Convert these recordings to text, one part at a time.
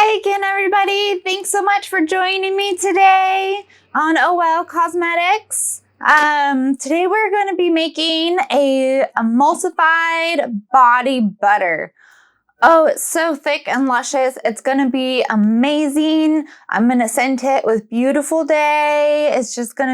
Hi again, everybody. Thanks so much for joining me today on OL Cosmetics. Today we're going to be making a emulsified body butter. Oh, it's so thick and luscious. It's going to be amazing. I'm going to scent it with Beautiful Day. It's going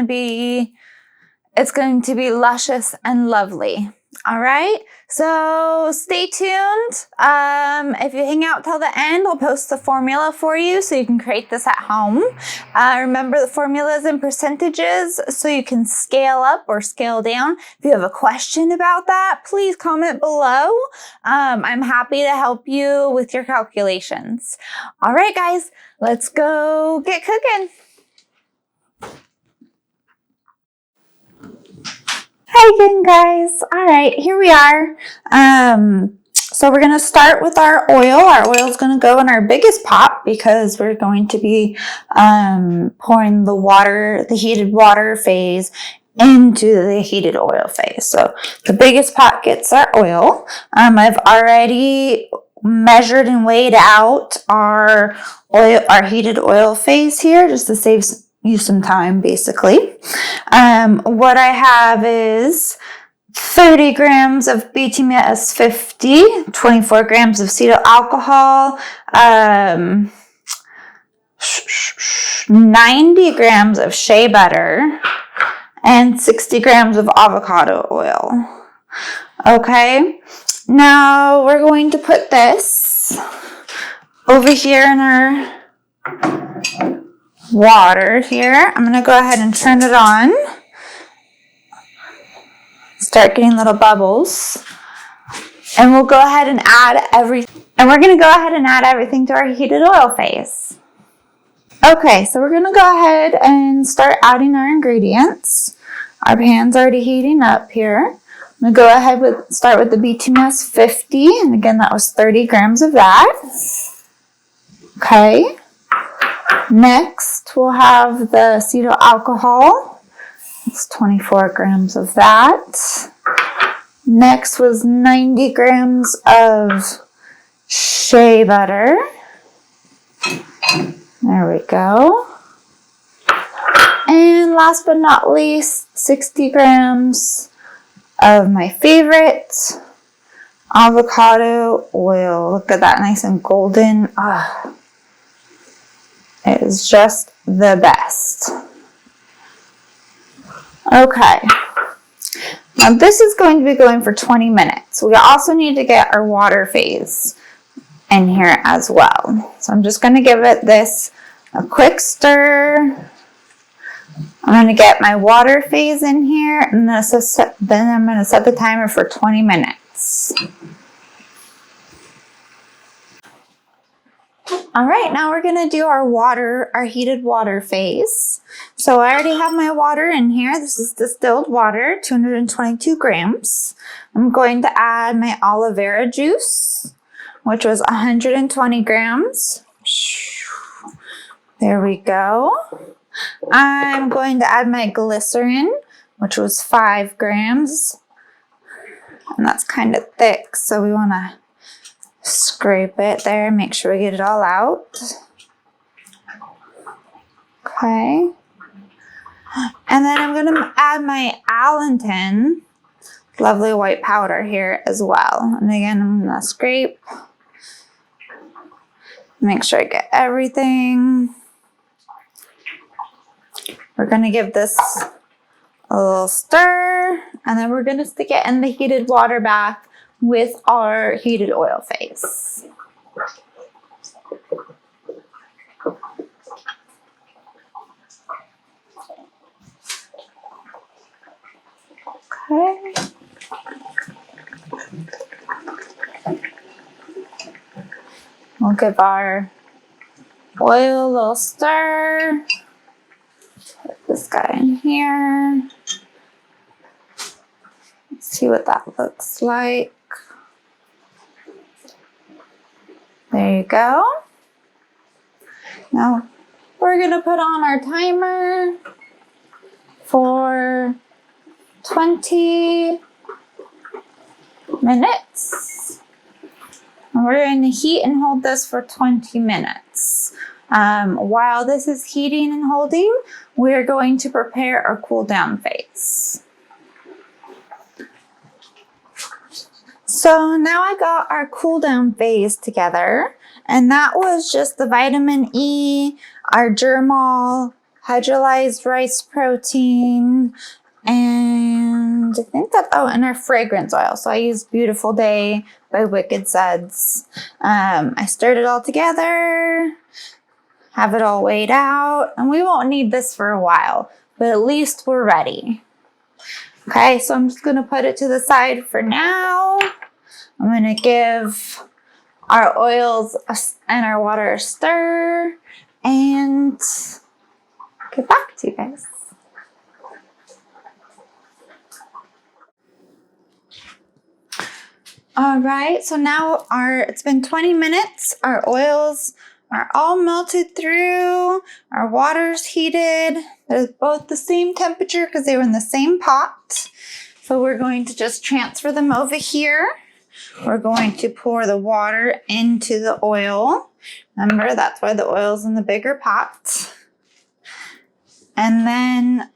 to be luscious and lovely. All right, so stay tuned. If you hang out till the end, I'll post the formula for you so you can create this at home. Remember, the formula is in percentages, so you can scale up or scale down. If you have a question about that, please comment below. I'm happy to help you with your calculations. All right, guys, let's go get cooking. Hi again, guys. All right, here we are. So we're going to start with our oil. Our oil is going to go in our biggest pot because we're going to be pouring the heated water phase into the heated oil phase. So the biggest pot gets our oil. I've already measured and weighed out our heated oil phase here just to save you some time, basically. What I have is 30 grams of BTMS 50, 24 grams of cetyl alcohol, 90 grams of shea butter, and 60 grams of avocado oil. Okay, now we're going to put this over here in our water here. I'm going to go ahead and turn it on. Start getting little bubbles. And we'll go ahead and add everything. And we're going to go ahead and add everything to our heated oil phase. Okay, so we're going to go ahead and start adding our ingredients. Our pan's already heating up here. I'm going to go ahead start with the BTMS 50. And again, that was 30 grams of that. Okay. Next, we'll have the cetyl alcohol. It's 24 grams of that. Next was 90 grams of shea butter. There we go. And last but not least, 60 grams of my favorite, avocado oil. Look at that, nice and golden. It is just the best. Okay. Now this is going to be going for 20 minutes. We also need to get our water phase in here as well. So I'm just going to give it this a quick stir. I'm going to get my water phase in here, and then I'm going to set the timer for 20 minutes. All right, now we're going to do our heated water phase. So I already have my water in here. This is distilled water, 222 grams. I'm going to add my aloe vera juice, which was 120 grams. There we go. I'm going to add my glycerin, which was 5 grams. And that's kind of thick, so we want to scrape it there, make sure we get it all out. Okay. And then I'm going to add my Allenton lovely white powder here as well. And again, I'm going to scrape. Make sure I get everything. We're going to give this a little stir, and then we're going to stick it in the heated water bath with our heated oil phase. Okay. We'll give our oil a little stir. Put this guy in here. Let's see what that looks like. There you go. Now we're going to put on our timer for 20 minutes. And we're going to heat and hold this for 20 minutes. While this is heating and holding, we're going to prepare our cool down phase. So now I got our cool down phase together, and that was just the vitamin E, our germol, hydrolyzed rice protein, and I think that, oh, and our fragrance oil. So I used Beautiful Day by Wicked Suds. I stirred it all together, have it all weighed out, and we won't need this for a while, but at least we're ready. Okay, so I'm just gonna put it to the side for now. I'm gonna give our oils and our water a stir and get back to you guys. All right, so now it's been 20 minutes. Our oils are all melted through. Our water's heated. They're both the same temperature because they were in the same pot. So we're going to just transfer them over here. We're going to pour the water into the oil. Remember, that's why the oil's in the bigger pot. And then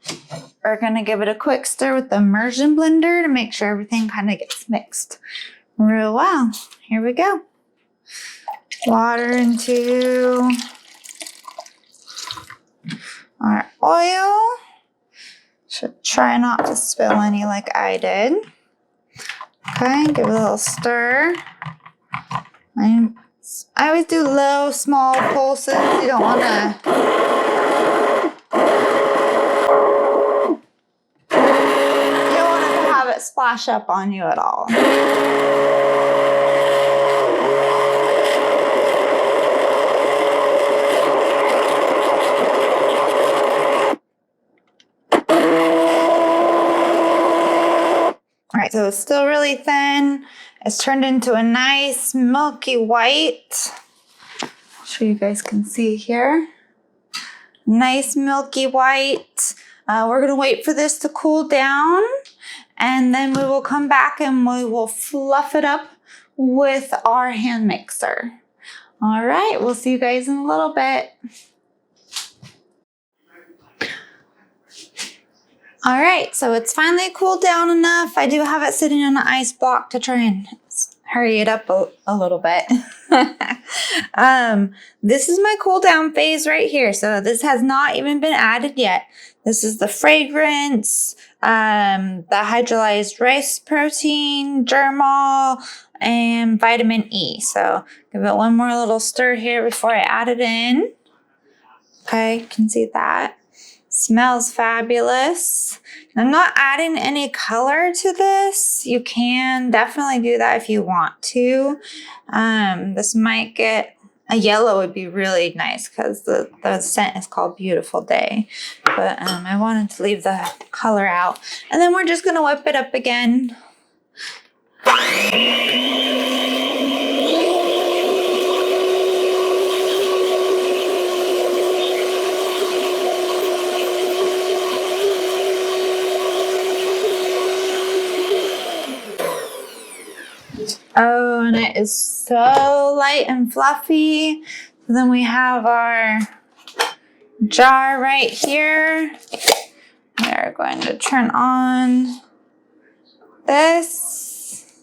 we're gonna give it a quick stir with the immersion blender to make sure everything kind of gets mixed real well. Here we go. Water into our oil. Should try not to spill any like I did. Okay, give it a little stir. I always do low, small pulses. You don't want to have it splash up on you at all. All right, so it's still really thin. It's turned into a nice milky white. I'm sure you guys can see here. Nice milky white. We're gonna wait for this to cool down, and then we will come back and we will fluff it up with our hand mixer. All right, we'll see you guys in a little bit. All right, so it's finally cooled down enough. I do have it sitting on an ice block to try and hurry it up a little bit. This is my cool down phase right here. So this has not even been added yet. This is the fragrance, the hydrolyzed rice protein, germol, and vitamin E. So give it one more little stir here before I add it in. Okay, you can see that. Smells fabulous. I'm not adding any color to this. You can definitely do that if you want to. This might get a yellow would be really nice because the scent is called Beautiful Day. But I wanted to leave the color out. And then we're just gonna whip it up again. Oh, and it is so light and fluffy. Then we have our jar right here. We're going to turn on this,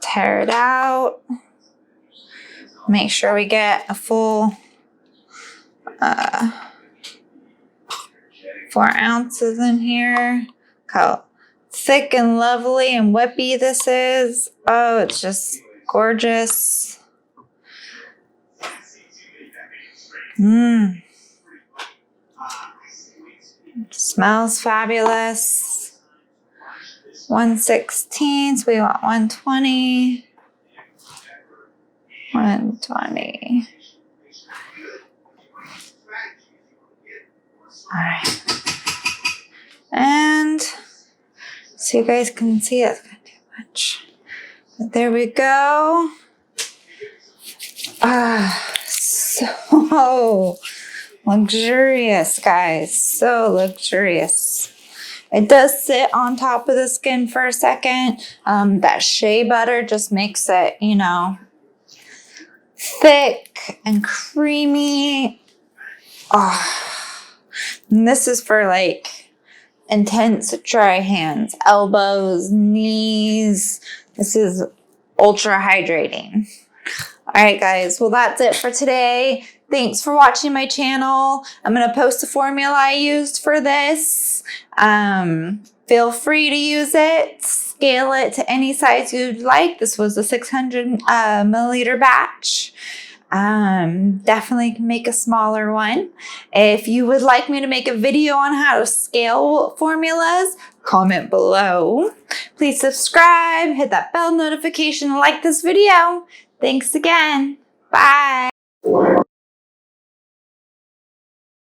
tear it out, make sure we get a full 4 ounces in here. How thick and lovely and whippy this is. Oh, it's just gorgeous. Smells fabulous. 1/16, so we want 120. 120. All right. And so you guys can see it's not too much. But there we go. So luxurious, guys. So luxurious. It does sit on top of the skin for a second. That shea butter just makes it, you know, thick and creamy. Oh, and this is for like intense dry hands, elbows, knees. This is ultra hydrating. All right, guys. Well, that's it for today. Thanks for watching my channel. I'm going to post the formula I used for this. Feel free to use it. Scale it to any size you'd like. This was a 600 milliliter batch. Definitely can make a smaller one. If you would like me to make a video on how to scale formulas, comment below. Please subscribe, hit that bell notification, like this video. Thanks again. Bye.